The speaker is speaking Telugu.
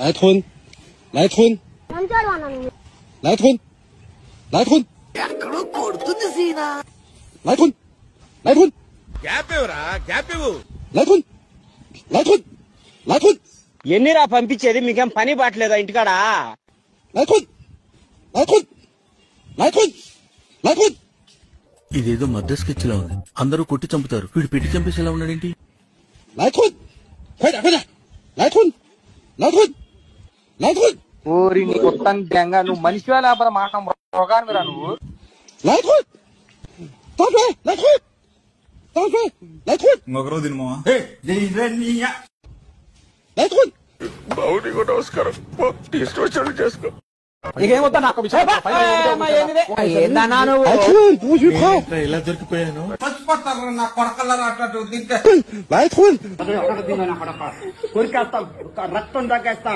来吞，来吞，来吞，来吞，来吞，来吞，来吞，来吞，来吞。ఎన్నిరా పంపించేది మీకేం పని బాట్లేదా ఇంటికాడా来吞，来吞，来吞，来吞。ఇదేదో మద్ర స్కెచ్ లా ఉంది. అందరూ కొట్టి చంపుతారు, వీడు పెట్టి చంపేసేలా ఉన్నాడేంటి? 来吞，快点，快点，来吞，来吞，来吞。ఊరి నీ కొత్త దెంగ నువ్వు మనిషివా లేకపోతే మాట రోగానివిరా నువ్వు. 来吞，大水，来吞，大水，来吞。ఇంకొకరు తినమా? 来吞。బావుడికి నమస్కారం. టేస్ట్ వచ్చాడు చేసుకో. నీకేమొద్దా నాకు విషయం 来吞，不许跑。 ఇలా దొరికిపోయాను. నా కొడకల్లారా అట్లా తింటే 来吞。కొరికేస్తా రక్తం తగ్గేస్తా